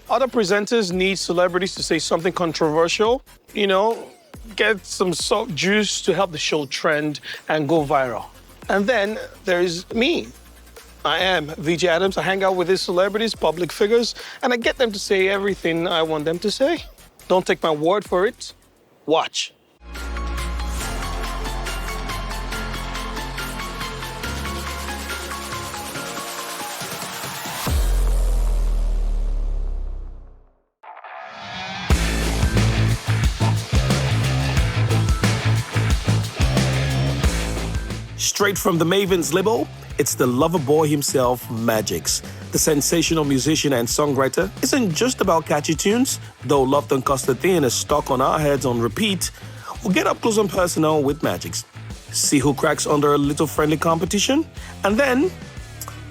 Other presenters need celebrities to say something controversial, get some soft juice to help the show trend and go viral. And then there's me. I am VJ Adams. I hang out with these celebrities, public figures, and I get them to say everything I want them to say. Don't take my word for it. Watch. Straight from the Maven's label, it's the lover boy himself, Magixx. The sensational musician and songwriter isn't just about catchy tunes, though Love Don't Cost a Thing is stuck on our heads on repeat. We'll get up close and personal with Magixx. See who cracks under a little friendly competition, and then,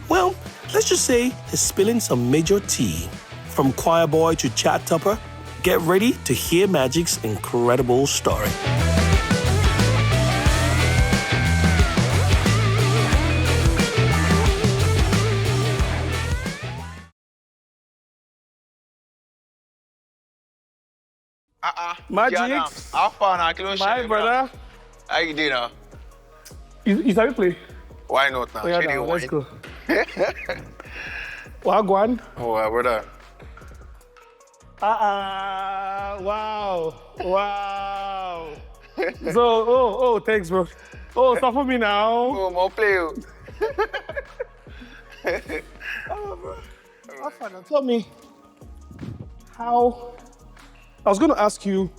well, let's just say he's spilling some major tea. From choir boy to chat topper, get ready to hear Magixx's incredible story. Magixx, how far now? my brother. How you doing now? You start to play? Why not now? Yeah, now let's go. Wagwan. Oh, brother. Wow. So, thanks, bro. Oh, stop for me now. Oh, more play. Bro. Tell me how. I was going to ask you,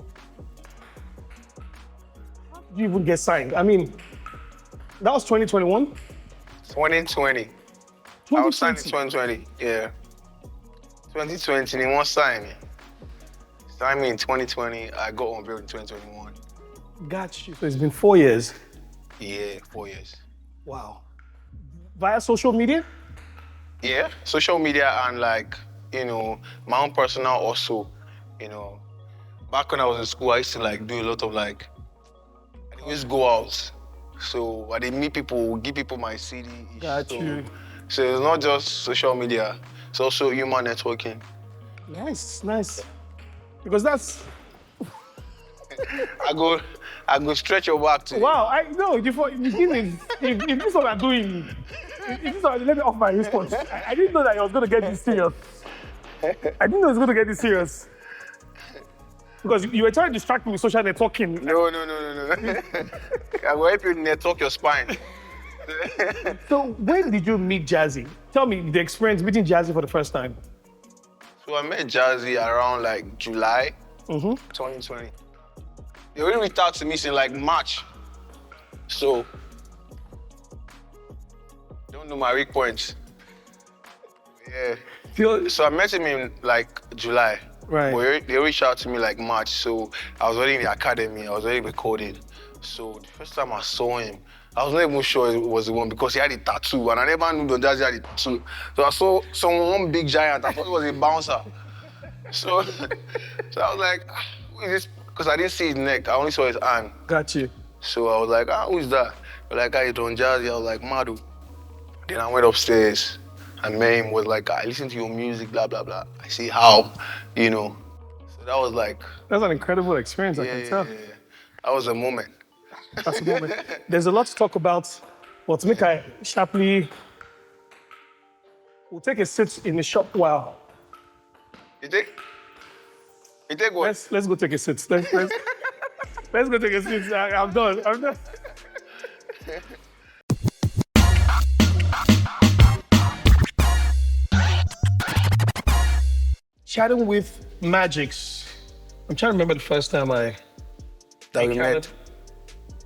how did you even get signed? I mean, that was 2021? 2020. I was signed in 2020, yeah. 2020, they won't sign me. Signed me in 2020, I got on bill in 2021. Got you. So it's been 4 years? Yeah, 4 years. Wow. Via social media? Yeah, social media and my own personal also, Back when I was in school, I used to do a lot of I always go out. So I did meet people, give people my CD. Got you. So it's not just social media, it's also human networking. Nice. Because that's... I go stretch your back to Wow, I know, if this is what I'm doing, if this is what let me off my response. I didn't know that I was going to get this serious. Because you were trying to distract me with social networking. No. I will help you network your spine. So when did you meet Jazzy? Tell me the experience meeting Jazzy for the first time. So I met Jazzy around July 2020. They already reached out to me since March. So, don't know my weak points. Yeah. So I met him in July. Right. But they reached out to me March, so I was already in the academy, I was already recorded. So the first time I saw him, I was not even sure it was the one because he had a tattoo and I never knew Don Jazzy had a tattoo. So I saw one big giant, I thought it was a bouncer. So I was like, who is this? Because I didn't see his neck, I only saw his hand. Got you. So I was like, who is that? They're like, it's Don Jazzy. I was like, Madu. Then I went upstairs. I met him, was like, I listen to your music, blah, blah, blah. I see how, So that was That's an incredible experience, I can tell. Yeah. That was a moment. That's a moment. There's a lot to talk about, but to make I sharply, we'll take a sit in the shop while. You take what? Let's go take a sit. Let's go take a sit. I'm done. Chatting with Magixx. I'm trying to remember the first time I encountered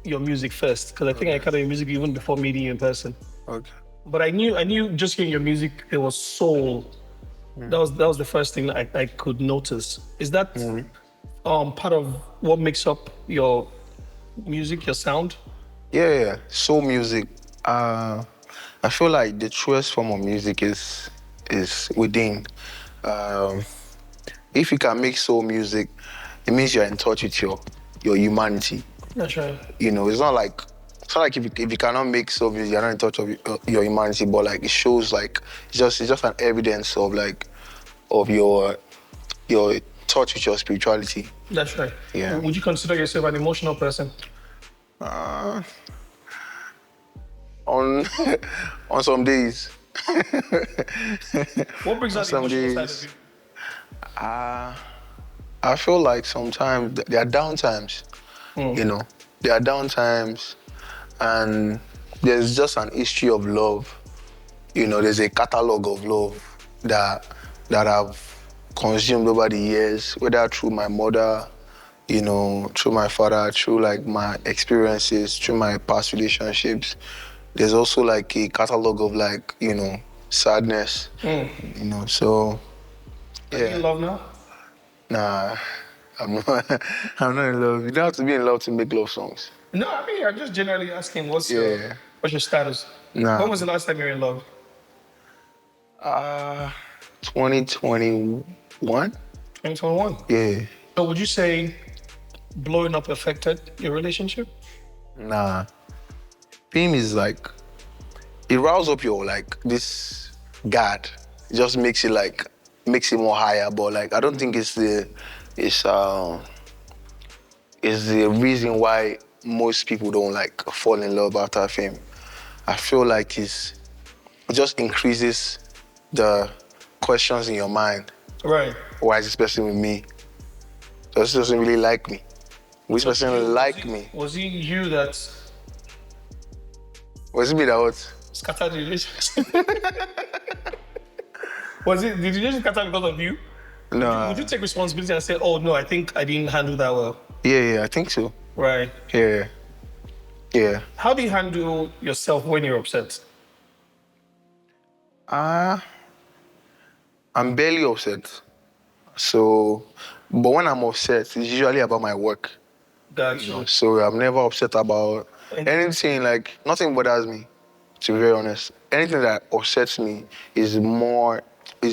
your music first, because I think I encountered your music even before meeting you in person. Okay. But I knew just hearing your music, it was soul. That was the first thing I could notice. Is that part of what makes up your music, your sound? Yeah. Soul music. I feel like the truest form of music is within. If you can make soul music, it means you're in touch with your humanity. That's right. You know, it's not like if you cannot make service, you're not in touch with your humanity, but like it shows like it's just an evidence of like of your touch with your spirituality. That's right. Yeah. Would you consider yourself an emotional person? On on some days. What brings out the Some emotional side days. of you? I feel like sometimes there are down times. You know, there are down times, and there's just an history of love. You know, there's a catalog of love that I've consumed over the years, whether through my mother, you know, through my father, through like my experiences, through my past relationships. There's also like a catalog of like, you know, sadness. You know, so Are you in love now? nah, I'm not I'm not in love. You don't have to be in love to make love songs. No, I mean, I'm just generally asking, what's Yeah. your status? Nah. When was the last time you were in love? 2021? 2021. Yeah. So would you say blowing up affected your relationship? Nah. Fame is like, it riles up your like this guard. It just makes it more higher. But like I don't think it's the reason why most people don't like fall in love after fame. I feel like it just increases the questions in your mind. Right. Why is this person with me? This doesn't really like me. Which person like me? Was it you that Was it me that what? scattered the relationship? Did you just scatter because of you? No. Would you take responsibility and say, oh no, I think I didn't handle that well? Yeah, I think so. Right. Yeah. How do you handle yourself when you're upset? I'm barely upset. So, but when I'm upset, it's usually about my work. Gotcha. So I'm never upset about anything. Like nothing bothers me, to be very honest. Anything that upsets me is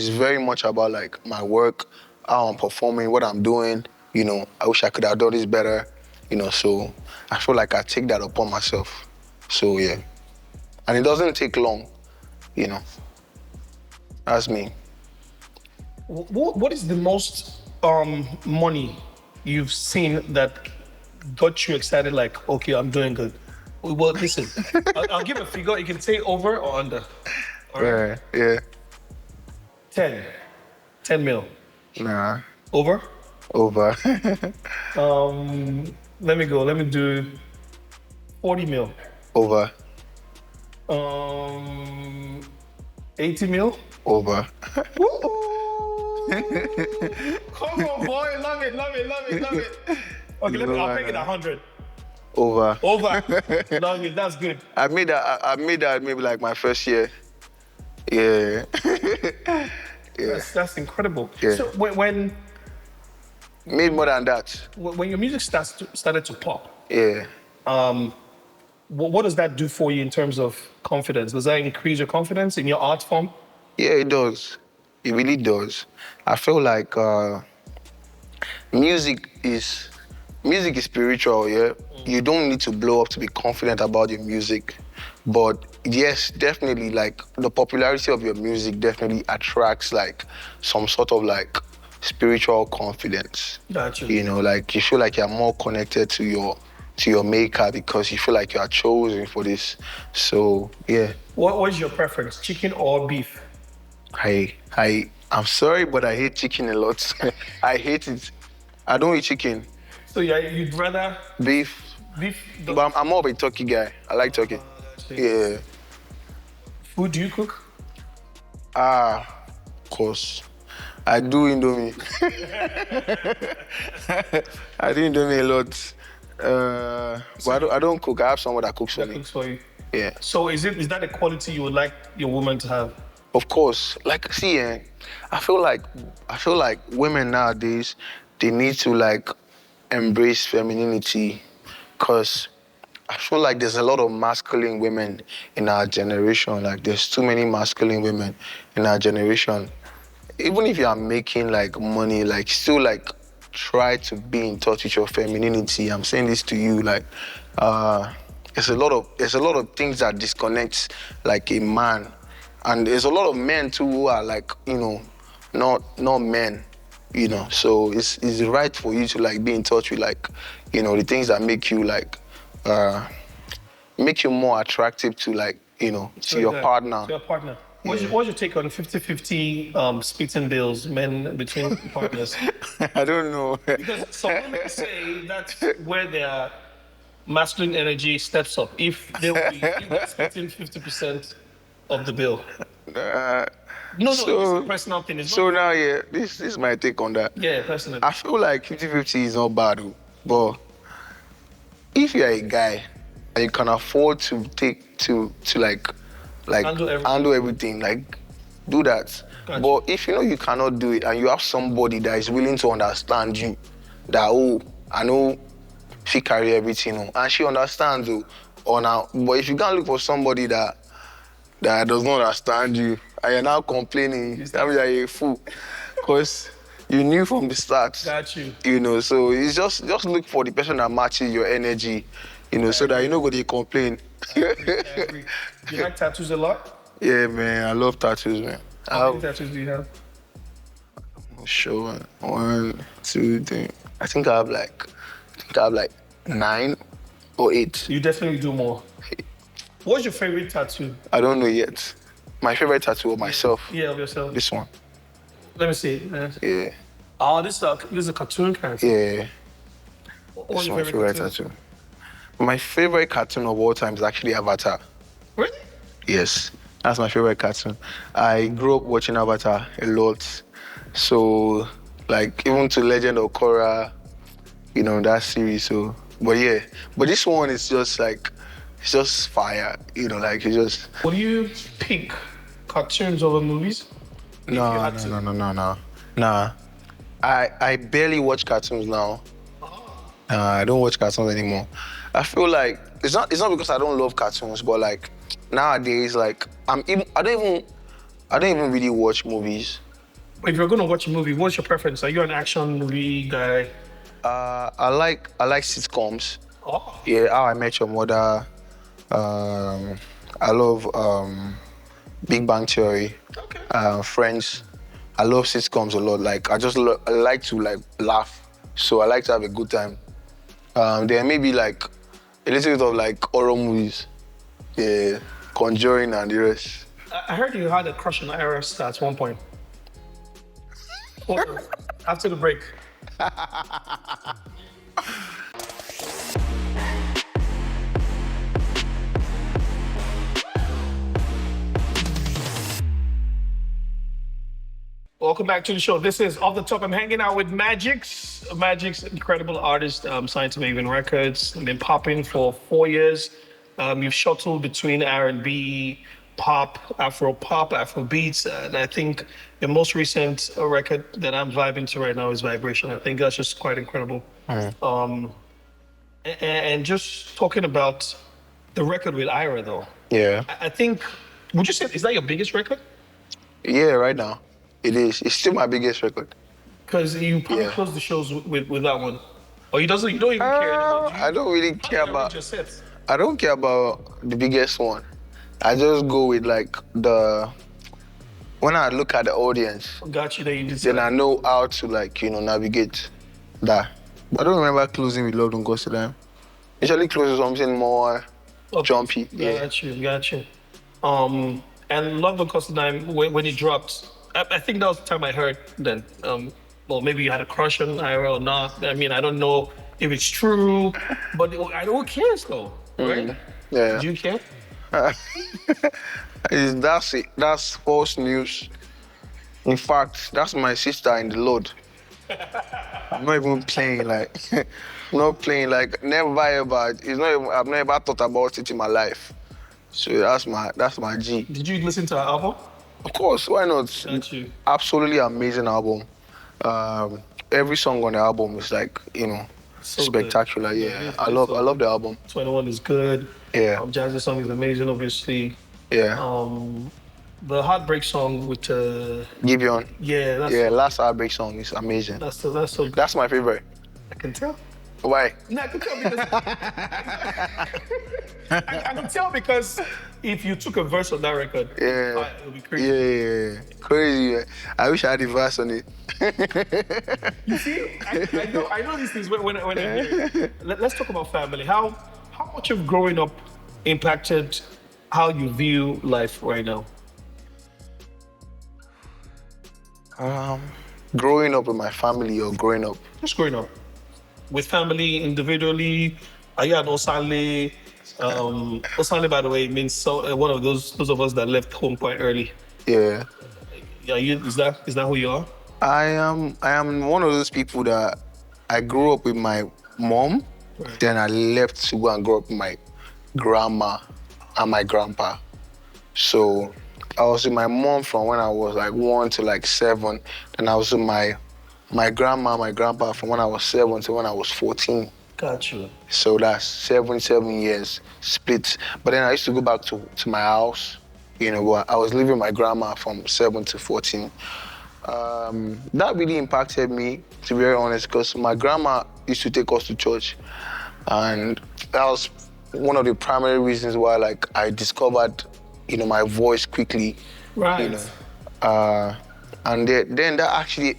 very much about like my work, how I'm performing, what I'm doing. You know, I wish I could have done this better. You know, so I feel like I take that upon myself. So yeah, and it doesn't take long. You know, that's me. What is the most money you've seen that got you excited? Like, okay, I'm doing good. Well, listen, I'll give a figure. You can say over or under. All right. Yeah. 10 mil. Nah. Over. Over. Let me go. Let me do 40 mil. Over. 80 mil. Over. Come on, boy. Love it. Okay, I'll make it 100. Over. Love it. That's good. I made that maybe like my first year. Yeah. That's incredible. Yeah. So when Made more than that. when your music started to pop, Yeah. what does that do for you in terms of confidence? Does that increase your confidence in your art form? Yeah, it does. It really does. I feel like music is spiritual, yeah? You don't need to blow up to be confident about your music. But yes, definitely, like, the popularity of your music definitely attracts, like, some sort of, like, spiritual confidence. Gotcha. You know, like, you feel like you're more connected to your maker because you feel like you are chosen for this. So, yeah. What is your preference, chicken or beef? I'm sorry, but I hate chicken a lot. I hate it. I don't eat chicken. So yeah, you'd rather Beef. beef? But I'm more of a turkey guy. I like turkey. Yeah. Food do you cook? Of course. I do Indomie. I do Indomie a lot. But I don't cook. I have someone that cooks for That me. cooks for you. Yeah. So is that a quality you would like your woman to have? Of course. Like, see, I feel like women nowadays, they need to like embrace femininity, because I feel like there's a lot of masculine women in our generation. Like, there's too many masculine women in our generation. Even if you are making like money, like still like try to be in touch with your femininity. I'm saying this to you, like, there's a lot of things that disconnects like a man, and there's a lot of men too who are like, not men, So it's right for you to like be in touch with like, the things that make you like, make you more attractive to like, to your partner. To your partner. What's your take on 50-50 splitting bills, men between partners? I don't know. Because some women say that's where their masculine energy steps up. If they're splitting 50% of the bill. No, it's a personal thing. Now, this is my take on that. Yeah, personally. I feel like 50-50 is not bad, but if you're a guy and you can afford to handle everything, like do that. Gotcha. But if you cannot do it and you have somebody that is willing to understand you, that I know she carry everything, and she understands but if you can't look for somebody that does not understand you and you're now complaining, that means you're a fool. Because you knew from the start. Got you. So it's just look for the person that matches your energy, so that you're not going to complain. I agree. Do you like tattoos a lot? Yeah, man, I love tattoos, man. How many tattoos do you have? I'm not sure. 1, 2, 3. I think I have like 9 or 8. You definitely do more. What's your favorite tattoo? I don't know yet. My favorite tattoo of myself. Yeah, of yourself. This one. Let me see. Yeah. Oh, this is a cartoon character. Yeah. What's your my favorite tattoo? My favorite cartoon of all time is actually Avatar. Really? Yes, that's my favorite cartoon. I grew up watching Avatar a lot. So, like, even to Legend of Korra, that series. So, but this one is just like, it's just fire. Like, it's just... Would you pick cartoons over movies? No. Nah. I barely watch cartoons now. I don't watch cartoons anymore. I feel like it's not because I don't love cartoons, but like nowadays, like I don't even really watch movies. If you're gonna watch a movie, what's your preference? Are you an action movie guy? I like sitcoms. Oh. Yeah, How I Met Your Mother. I love Big Bang Theory. Okay. Friends. I love sitcoms a lot. Like I like to like laugh, so I like to have a good time. There may be like a little bit of like horror movies, yeah, Conjuring and the rest. I heard you had a crush on Iris at one point. After the break. Welcome back to the show. This is Off the Top. I'm hanging out with Magixx. Magixx, incredible artist, signed to Maven Records. Been popping for 4 years. You've shuttled between R&B, pop, Afro beats, and I think the most recent record that I'm vibing to right now is Vibration. I think that's just quite incredible. And just talking about the record with Ira, though. Yeah. I think, would you say, is that your biggest record? Yeah, right now. It is. It's still my biggest record. Because you probably close the shows with that one. Or you don't even care anymore. I don't really care about... Your sets? I don't care about the biggest one. I just go with like when I look at the audience, Got you, then I know how to like, navigate that. I don't remember closing with Love Don't Go to Them. Usually close with something more jumpy. Yeah. Got you. And Love Don't Go to Them, when it dropped, I think that was the time I heard then. Well, maybe you had a crush on Ira or not. I mean, I don't know if it's true, but I don't care though, right? Yeah. Do you care? That's it. That's false news. In fact, that's my sister in the Lord. I'm not even playing like, never ever. I've never thought about it in my life. So that's my G. Did you listen to her album? Of course, why not? Got you. Absolutely amazing album. Every song on the album is like, So spectacular. Good. Yeah, I love the album. 21 is good. Yeah. Jazzy's song is amazing, obviously. Yeah. The heartbreak song with Gibeon. yeah, Yeah, last heartbreak song is amazing. that's so good. That's my favorite. I can tell. Why? No, I can tell because I can tell because if you took a verse on that record, Yeah. it would be crazy. Yeah. Crazy. Man. I wish I had a verse on it. You see, I know these things when I hear it. Let's talk about family. How much of growing up impacted how you view life right now? Growing up with my family or growing up. Just growing up with family individually. Are you an Osale? Osale, by the way, means one of those of us that left home quite early. Yeah. Yeah, is that who you are? I am one of those people that I grew up with my mom, Right. then I left to go and grow up with my grandma and my grandpa. So I was with my mom from when I was like 1 to like 7. Then I was with my grandma, my grandpa from when I was 7 to when I was 14. Got you. So that's 7 years split. But then I used to go back to my house. I was living with my grandma from 7 to 14. That really impacted me, to be very honest, because my grandma used to take us to church. And that was one of the primary reasons why like I discovered, my voice quickly. Right. And then that actually,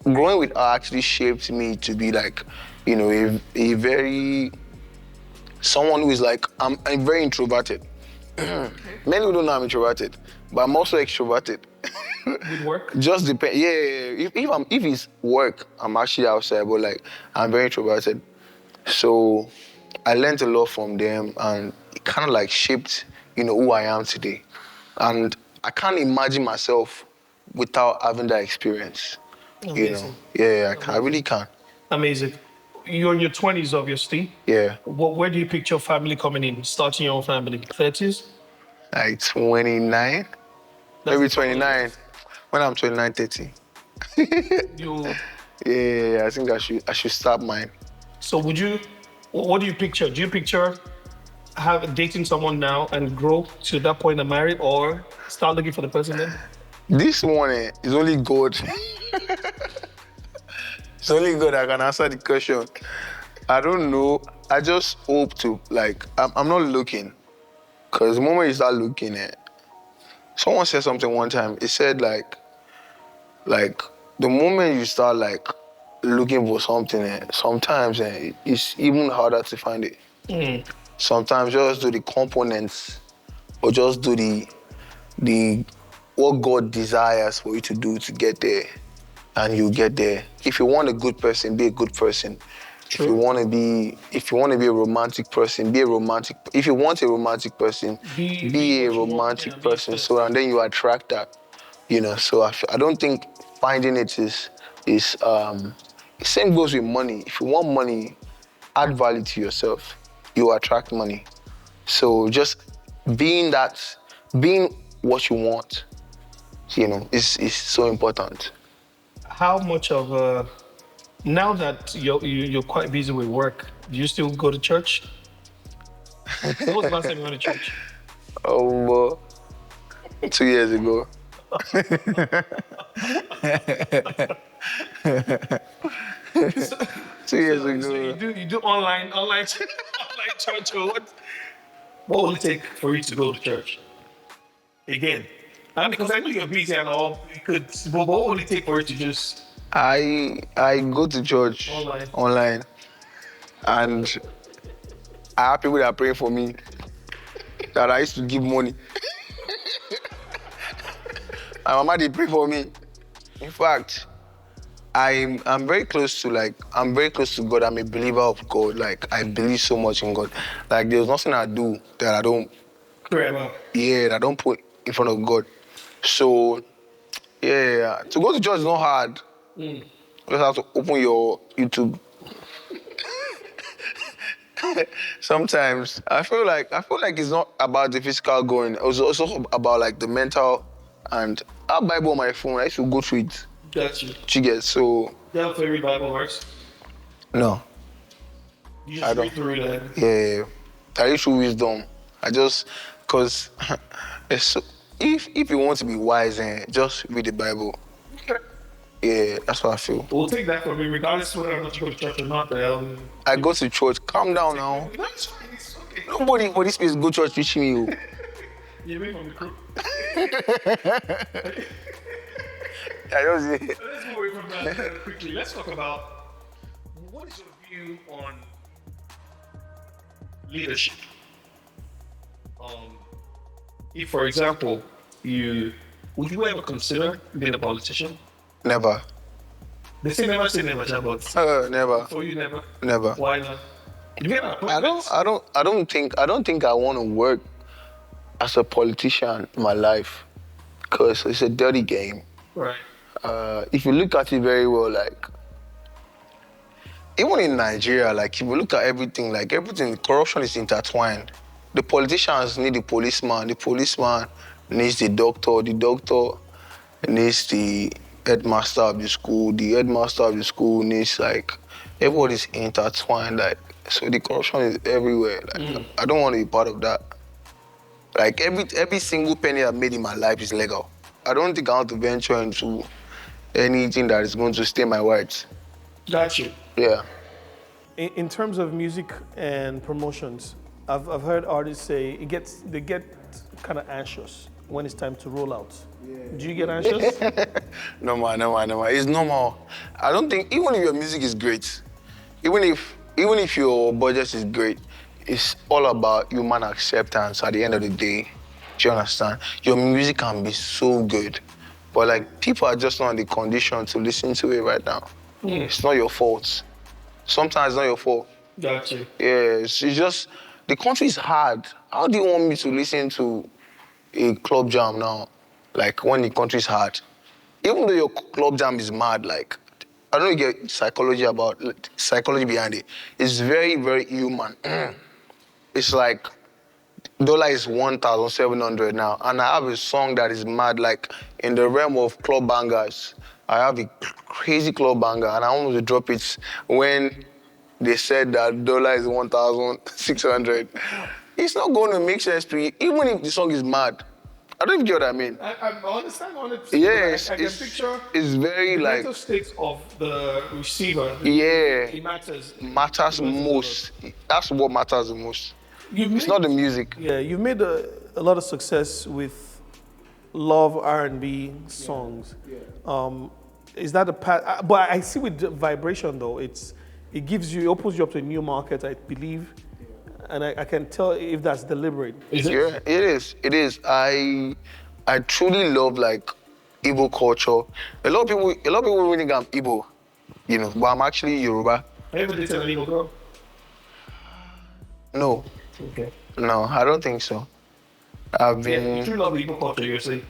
growing with her actually shaped me to be like, a very, someone who is like, I'm very introverted. Many people don't know I'm introverted, but I'm also extroverted. With work? Just depend. Yeah. If it's work, I'm actually outside, but like I'm very introverted. So I learned a lot from them, and it kind of like shaped, who I am today. And I can't imagine myself without having that experience. Amazing. Yeah, I really can. Amazing. You're in your 20s, obviously. Yeah, Where do you picture family coming in? Starting your own family? 30s? like 29, That's maybe the plan. 29. When I'm 29, 30. You. Yeah, I think I should start mine. So what do you picture? Do you picture dating someone now and grow to that point and marry, or start looking for the person then? This one is only God. It's only God that can answer the question. I don't know. I just hope to, like, I'm not looking. Because the moment you start looking someone said something one time. It said, like, the moment you start, like, looking for something, sometimes it's even harder to find it. Sometimes just do the components or just do the what God desires for you to do to get there, and you get there. If you want a good person, be a good person. True. If you want to be a romantic person, be a romantic. If you want a romantic person, be a romantic person. So and then you attract that. So I don't think finding it is same goes with money. If you want money, add value to yourself. You attract money. So just being what you want, is so important. How much of now that you're quite busy with work, do you still go to church? When was the last time you went to church? Oh, 2 years ago. 2 years ago. So you do online church, or what will it take for you to go to church again? Because I know you're busy and all. But what will it take for you to just I go to church online, and I have people that are praying for me that I used to give money. My mama did pray for me. In fact, I'm very close to God. I'm a believer of God. Like, I believe so much in God. Like, there's nothing I do that I don't pray about? that I don't put in front of God. So yeah, to go to church is not hard. You just have to open your YouTube. Sometimes I feel like it's not about the physical going. It's also about like the mental. And I have Bible on my phone. I used to go through it. Got you. You get so. You have favorite Bible verse? No. You just read through that. Yeah. I read through wisdom. Because if you want to be wise, just read the Bible. Yeah, that's what I feel. We'll take that from you, regardless whether or not you go to church or not. I go to church. Calm down now. That's fine, it's okay. Nobody for this place go church reaching you. You're away from the crew. I don't see. Let's move away from that quickly. Let's talk about what is your view on leadership. If, for example, would you ever consider being a politician? Never. They say never say never, but Never. for you, never. Never. Why not? You get an I don't think I want to work as a politician in my life, because it's a dirty game. Right. If you look at it very well, like even in Nigeria, like if you look at everything, corruption is intertwined. The politicians need the policeman needs the doctor needs the headmaster of the school needs, like, everybody's intertwined, like, so the corruption is everywhere. Like, I don't want to be part of that. Like every single penny I've made in my life is legal. I don't think I want to venture into anything that is going to stain my words. Got you. Yeah. In terms of music and promotions, I've heard artists say they get kind of anxious when it's time to roll out. Yeah. Do you get anxious? No, man. It's normal. I don't think, even if your music is great, even if your budget is great, it's all about human acceptance at the end of the day. Do you understand? Your music can be so good, but like people are just not in the condition to listen to it right now. It's not your fault. Sometimes it's not your fault. Got you. Yeah, it's just, the country is hard. How do you want me to listen to a club jam now? Like, when the country is hard. Even though your club jam is mad, like, I don't know, you get psychology behind it. It's very, very human. It's like, dollar is 1,700 now, and I have a song that is mad, like, in the realm of club bangers. I have a crazy club banger, and I wanted to drop it when they said that dollar is 1,600. It's not going to make sense to you, even if the song is mad. I don't even get what I mean. I understand 100%. Yes, I can picture it's very the like mental state of the receiver. Yeah, it matters. Matters most. That's what matters the most. It's not the music. Yeah, you've made a lot of success with love R&B songs. Yeah. Is that a path? But I see with vibration though, it opens you up to a new market, I believe. And I can tell if that's deliberate. Is it? Yeah, it is. I truly love, like, Igbo culture. A lot of people really think I'm Igbo, but I'm actually Yoruba. Have you ever dated an Igbo girl? No. Okay. No, I don't think so. I've been. Yeah, you truly love the Igbo culture, you're saying.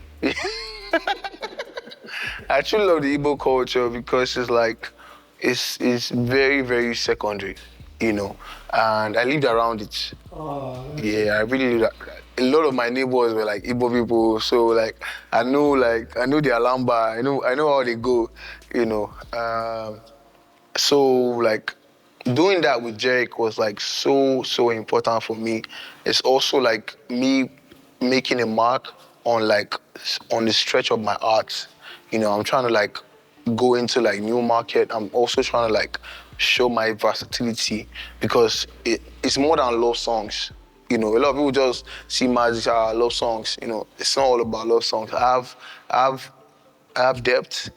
I truly love the Igbo culture because it's like, it's very, very secondary, and I lived around it. Oh, yeah, I really lived. A lot of my neighbors were like Igbo people, so like I know their lamba, I know how they go, so like doing that with Jerick was like so important for me. It's also like me making a mark on the stretch of my art. I'm trying to like go into like new market. I'm also trying to like show my versatility because it's more than love songs. A lot of people just see Magixx love songs. It's not all about love songs. I have depth,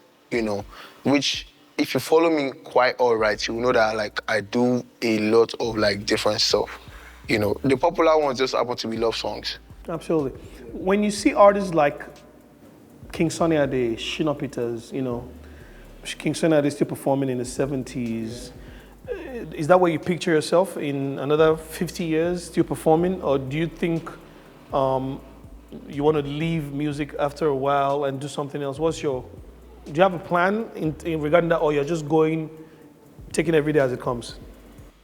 which if you follow me quite all right, you know that like I do a lot of like different stuff. The popular ones just happen to be love songs. Absolutely. When you see artists like King Sunny Ade, Shina Peters, King Sunny Ade still performing in the 70s. Is that where you picture yourself in another 50 years, still performing? Or do you think you want to leave music after a while and do something else? Do you have a plan in regarding that, or you're just taking every day as it comes?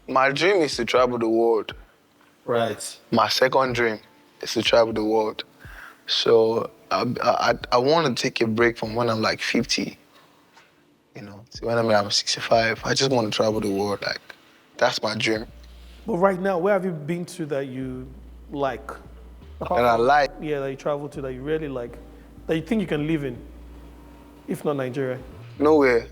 My dream is to travel the world. Right. My second dream is to travel the world. So I want to take a break from when I'm like 50. To when I'm 65, I just want to travel the world. Like, that's my dream. But right now, where have you been to that you like? that I like. Yeah, that you travel to that you really like, that you think you can live in, if not Nigeria? Nowhere.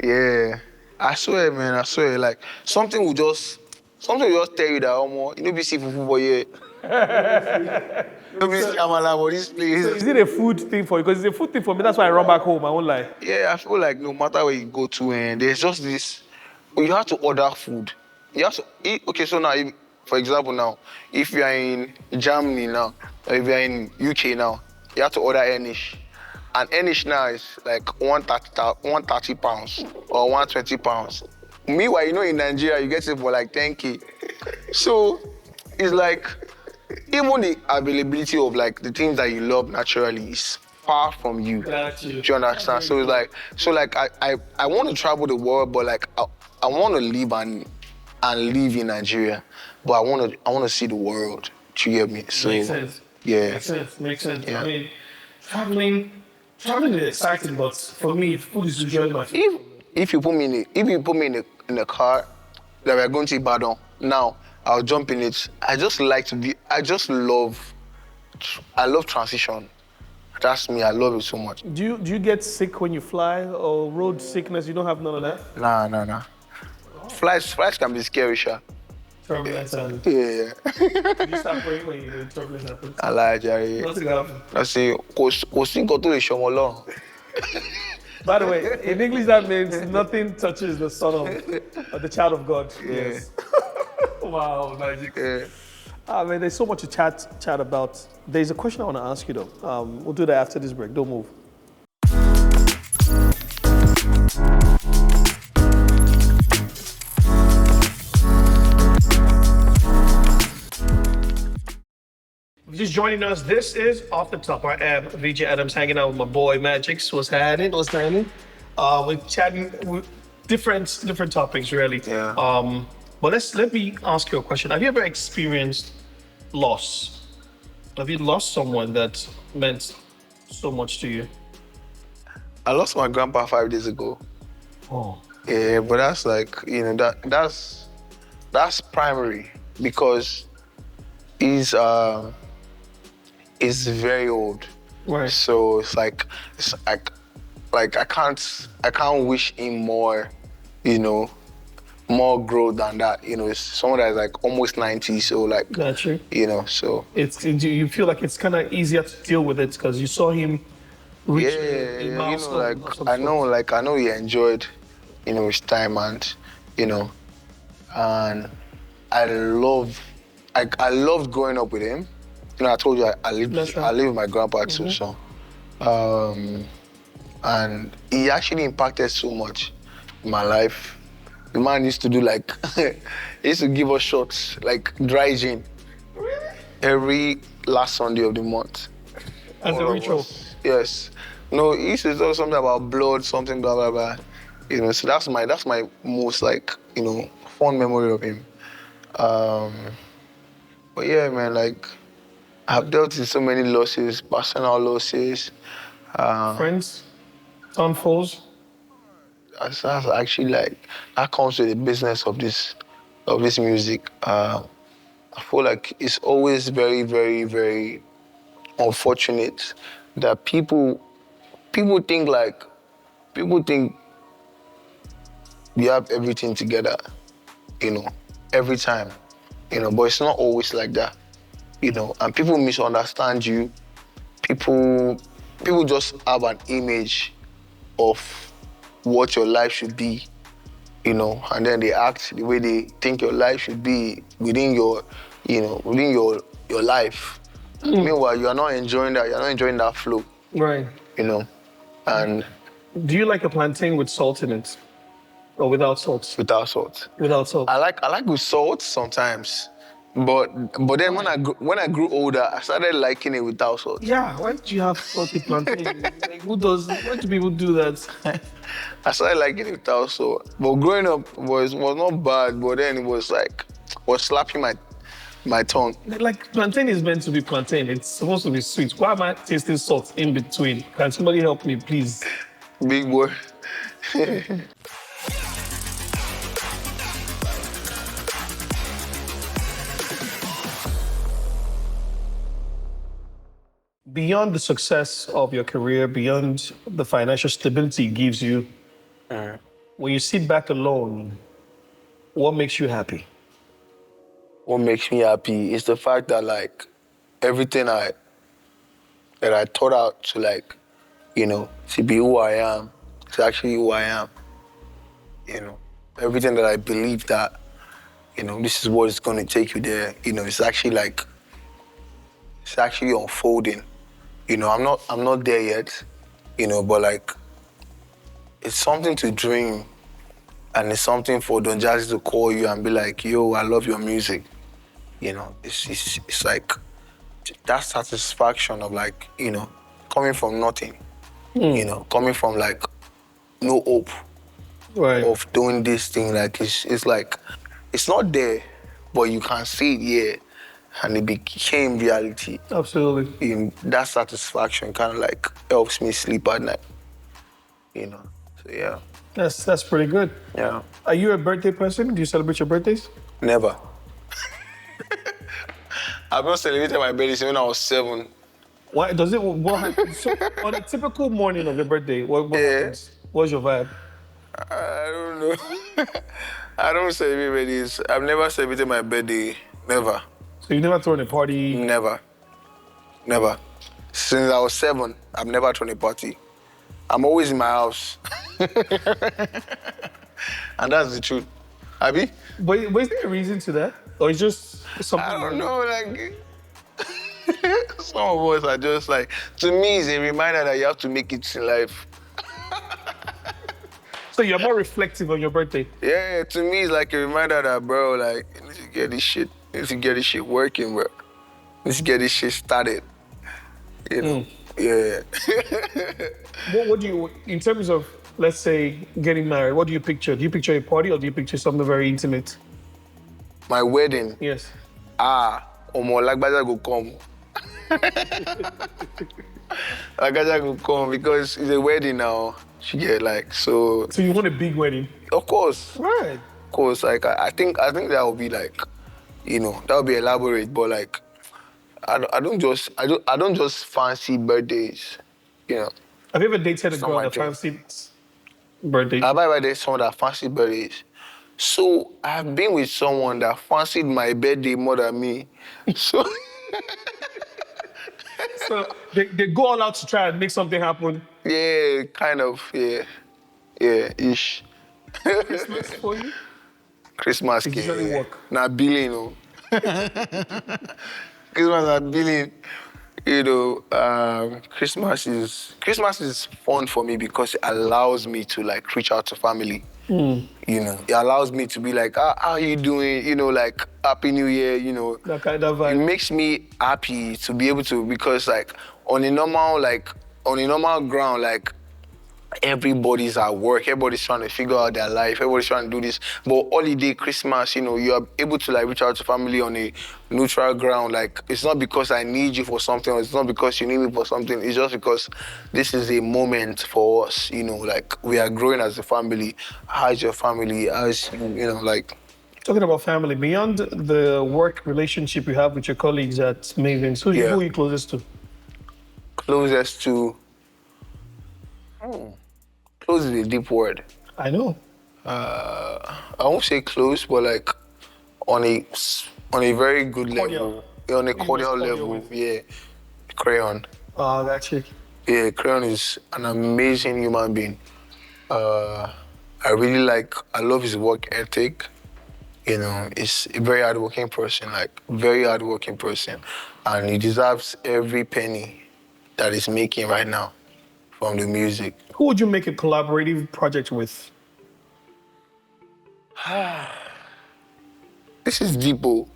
Yeah. I swear, man, I swear. Like, something will just tell you that, you know, be see football here. You know, be see Amala for this place. So is it a food thing for you? Because it's a food thing for me. That's why I run back home. I won't lie. Yeah, I feel like no matter where you go to, and there's just this. You have to order food. You have to eat. Okay, so now, for example, now, if you are in Germany now, or if you are in UK now, you have to order Enish. And Enish now is like 130 pounds or 120 pounds. Meanwhile, you know, in Nigeria, you get it for like 10K. So it's like, even the availability of like the things that you love naturally is far from you. Got you. Do you understand? So it's like, I want to travel the world, but like I want to live and live in Nigeria, but I want to see the world. Do you get me? So, Makes sense. Yeah. Makes sense. Yeah. I mean, traveling is exciting, but for me, food is usually my favorite. If you put me in a car that we're going to Ibadan now, I'll jump in it. I love transition. That's me. I love it so much. Do you get sick when you fly, or road sickness? You don't have none of that? Nah. Flights can be scary, sha. Turbulence and Yeah. you start praying when you turbulence happens. I like Jerry. Nothing happens. I say, kò sí nǹkan tó lè ṣọmọ lọ́rùn. By the way, in English that means nothing touches the son of the child of God. Yeah. Yes. Wow, Magixx. Yeah. Man, there's so much to chat about. There's a question I want to ask you though. We'll do that after this break. Don't move. If you're just joining us, this is Off the Top. I am VJ Adams hanging out with my boy Magixx. What's happening? We're chatting with different topics really. Yeah. But let me ask you a question. Have you ever experienced loss? Have you lost someone that meant so much to you? I lost my grandpa 5 days ago. Oh. Yeah, but that's like, you know, that's primary because he's very old. Right. So it's like I can't wish him more, you know, more growth than that. You know, it's someone that's like almost 90, so like, Got you. you know, so. Do you feel like it's kind of easier to deal with it because you saw him reach a You know, milestone of some I sort? know he enjoyed, you know, his time and, you know, and I loved growing up with him. You know, I told you I live with my grandpa too, so. And he actually impacted so much in my life. The man used to do like, he used to give us shots, like dry gin. Really? Every last Sunday of the month. As a ritual? Yes. No, he used to tell something about blood, something blah, blah, blah. You know, so that's my most like, you know, fond memory of him. But yeah, man, like, I've dealt with so many losses, personal losses. Friends? Unfolds? That's actually like, that comes with the business of this music. I feel like it's always very, very, very unfortunate that people think you have everything together, you know, every time, you know, but it's not always like that, you know, and people misunderstand you. People just have an image of what your life should be, you know, and then they act the way they think your life should be within your life. Meanwhile, you're not enjoying that flow. Right. You know, and Do you like a plantain with salt in it? Or without salt? without salt. Without salt. I like with salt sometimes, but then when I grew older, I started liking it without salt. Yeah, why do you have salty plantain? Like, why do people do that? I started liking it without salt. But growing up was not bad, but then it was like, was slapping my tongue. Like, plantain is meant to be plantain. It's supposed to be sweet. Why am I tasting salt in between? Can somebody help me, please? Big boy. Beyond the success of your career, beyond the financial stability it gives you, when you sit back alone, what makes you happy? What makes me happy is the fact that like everything that I thought out to like, to be who I am, it's actually who I am. Everything that I believe that, this is what it's gonna take you there, it's actually unfolding. I'm not there yet, but like it's something to dream and it's something for Don Jazzy to call you and be like, yo, I love your music. It's like that satisfaction of like, coming from nothing, coming from like no hope Right. of doing this thing. Like it's like, it's not there, but you can see it here and it became reality. Absolutely. That satisfaction kind of like helps me sleep at night, so yeah. That's pretty good. Yeah. Are you a birthday person? Do you celebrate your birthdays? Never. I've not celebrated my birthday since when I was 7. Why does it? What happens? So, on a typical morning of your birthday, what happens? What's your vibe? I don't know. I don't celebrate birthdays. I've never celebrated my birthday. Never. So you've never thrown a party? Never. Since I was 7, I've never thrown a party. I'm always in my house. And that's the truth. Abi? But is there a reason to that? Or it's just something? I don't know, like, some of us are just like, to me, it's a reminder that you have to make it in life. So you're more reflective on your birthday? Yeah, to me, it's like a reminder that, bro, like, you need to get this shit. You need to get this shit working, bro. You need to get this shit started. Yeah. What do you, in terms of, let's say, getting married, what do you picture? Do you picture a party or do you picture something very intimate? My wedding? Yes. Omo, Lagbaja go come. Lagbaja go come because it's a wedding now. She get like, so. So you want a big wedding? Of course. Right. Of course, like, I think that would be like, that would be elaborate, but like, I don't just fancy birthdays, Have you ever dated a girl that fancied birthday? Have I ever dated someone that fancied birthdays? So I've been with someone that fancied my birthday more than me. So So they go all out to try and make something happen. Yeah, kind of, yeah. Yeah, ish. Christmas for you? Christmas It usually work. Na billing, Christmas na billing. Christmas is fun for me because it allows me to like reach out to family. It allows me to be like, how are you doing? Like, Happy New Year, That kind of vibe. It makes me happy to be able to, because like on a normal ground, like everybody's at work, everybody's trying to figure out their life, everybody's trying to do this. But holiday, Christmas, you are able to like reach out to family on a neutral ground. Like, it's not because I need you for something, or it's not because you need me for something. It's just because this is a moment for us, like we are growing as a family. How's your family? Like. Talking about family, beyond the work relationship you have with your colleagues at Mavens, who are you closest to? Closest to? Close is a deep word. I know. I won't say close, but like on a very good level. Yeah, on a cordial level, yeah. Crayon. Oh, that chick. Yeah, Crayon is an amazing human being. I love his work ethic. He's a very hardworking person, and he deserves every penny that he's making right now from the music. Who would you make a collaborative project with? This is deep, oh.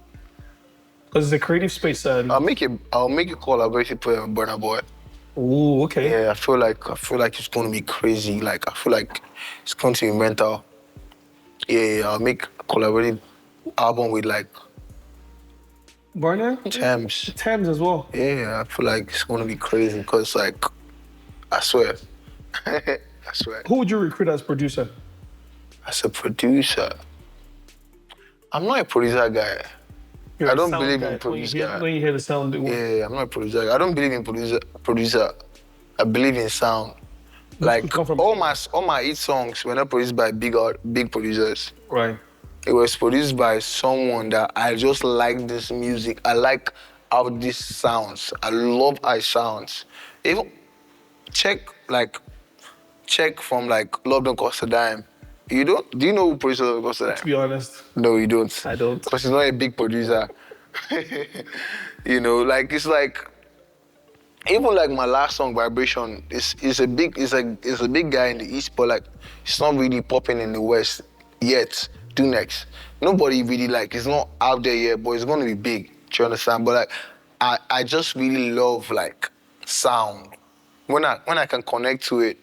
Because it's a creative space. I'll make a collaborative project with Burna Boy. Ooh, okay. Yeah, I feel like it's going to be crazy. Like, I feel like it's going to be mental. Yeah, I'll make a collaborative album with like Burna? Thames. Thames as well. Yeah, I feel like it's going to be crazy because, like, I swear. I swear. Who would you recruit as producer? As a producer? I'm not a producer guy. You're I a don't sound believe guy. in producer guy. When you hear the sound, Yeah, I'm not a producer. I don't believe in producer. I believe in sound. Like come from all my hit songs were not produced by big producers. right. It was produced by someone that I just like this music. I like how this sounds. I love how it sounds. Even check from like Love Don't Cost a Dime. You don't? Do you know who produced Love Don't Cost a Dime? To be honest, No, you don't. I don't. Because he's not a big producer. You know, like it's like even like my last song, Vibration, is a big guy in the East, but like it's not really popping in the West yet. Do next. Nobody really like it's not out there yet, but it's gonna be big. Do you understand? But like I just really love like sound. When I can connect to it,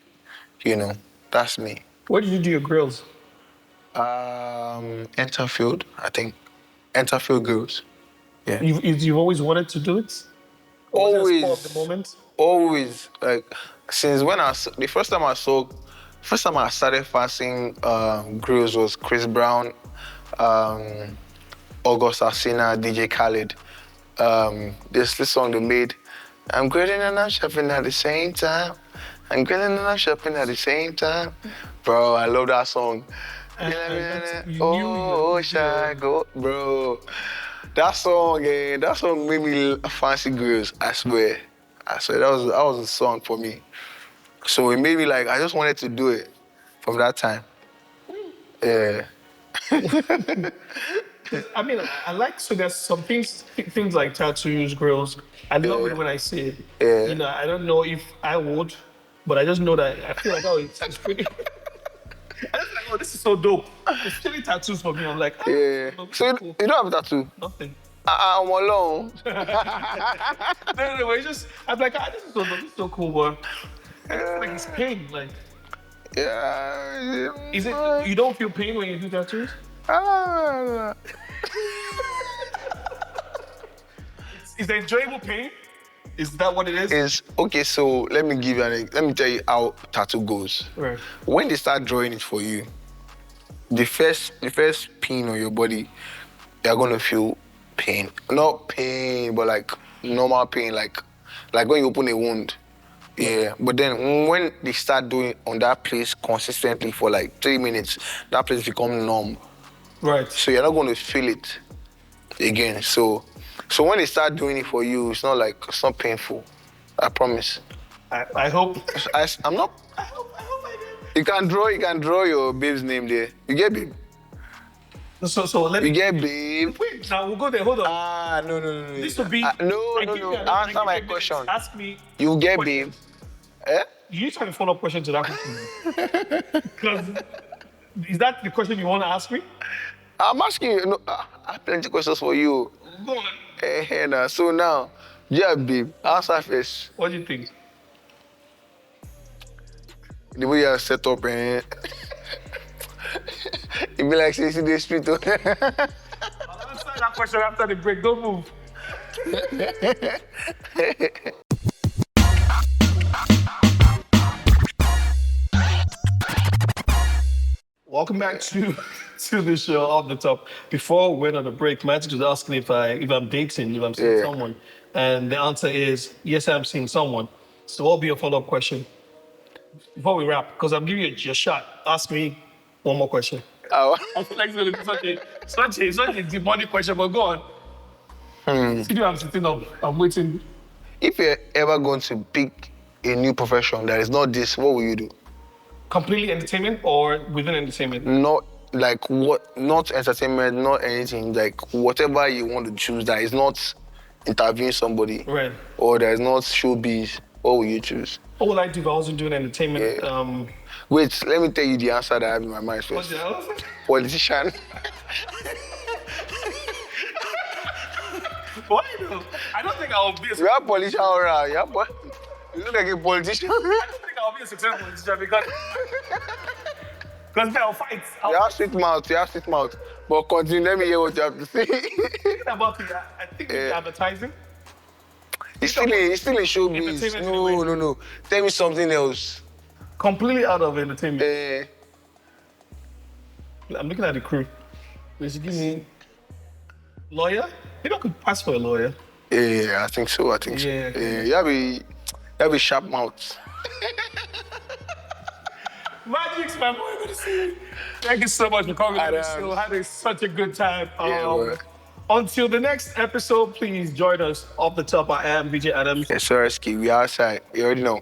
you know, that's me. Where did you do your grills? Enterfield, I think. Enterfield Girls. Yeah. You've always wanted to do it? Or was it a spur of the moment? Always. Like since when the first time I started fasting grills was Chris Brown, August Asina, DJ Khaled. There's this song they made. I'm grilling and I'm shopping at the same time. I'm grilling and I'm shopping at the same time. Bro, I love that song. Oh, shy go, bro. That song made me fancy grills. I swear, that was a song for me. So it made me like I just wanted to do it from that time. Yeah. I mean, I like, so there's some things like tattoos, grills. I love it when I see it. Yeah. You know, I don't know if I would, but I just know that I feel like, oh, it's pretty. I just like, oh, this is so dope. It's really tattoos for me. I'm like, oh, Yeah. So you don't have a tattoo? Nothing. I'm alone. No, it's just, I'm like, ah, this is so cool, but I just feel like it's pain. Like, Yeah. is it, you don't feel pain when you do tattoos? Is there enjoyable pain? Is that what it is? Okay, so let me tell you how tattoo goes. Right. When they start drawing it for you, the first pin on your body, you're gonna feel pain. Not pain, but like normal pain, like when you open a wound. Yeah. But then when they start doing on that place consistently for like 3 minutes, that place becomes numb. Right. So you're not gonna feel it again. So when they start doing it for you, it's not painful. I promise. I hope. I'm not. I hope I You can draw your babe's name there. You get babe? So let me. You get babe? Wait, now we'll go there. Hold on. No. This will be. No. Answer my question. Ask me. You get question. babe? Eh? You need to have a follow-up question to that question. Because is that the question you want to ask me? I'm asking you. No, I have plenty of questions for you. Go on. Nah. So now, yeah, babe. Answer first. What do you think? The way you are set up, it be like say, see the street. I'll answer that question after the break. Don't move. Welcome back to the show Off the Top. Before we went on the break, Magixx was asking if I'm dating, if I'm seeing someone. And the answer is, yes, I'm seeing someone. So what'll be your follow-up question? Before we wrap, because I'm giving you your shot. Ask me one more question. Oh. I feel like it's going to be such a demonic question, but go on. See, I'm sitting up, I'm waiting. If you're ever going to pick a new profession that is not this, what will you do? Completely entertainment or within entertainment? Not like what? Not entertainment, not anything. Like whatever you want to choose that is not interviewing somebody, Right. Or that is not showbiz. What will you choose? What would I do if I wasn't doing entertainment? Yeah. Wait, let me tell you the answer that I have in my mind What's first. the other? Politician. Why though? I don't think I'll be a You have politician around. You look like a politician. I don't think I'll be a successful politician because I'll fight. You have sweet mouth. But continue, let me hear what you have to say. Thinking about it, I think it's advertising. He's still in showbiz. Entertainment No. Tell me something else. Completely out of entertainment. I'm looking at the crew. They should give me lawyer. Maybe I could pass for a lawyer. Yeah, I think so. I think so. Yeah, okay. You have a sharp mouth. Magixx, my boy, good to see you. Thank you so much for coming on the Adams. show. Having such a good time. Yeah, Until the next episode, please join us. Off the top, I am VJ Adams. Yes, sir, Ski. We outside. You already know.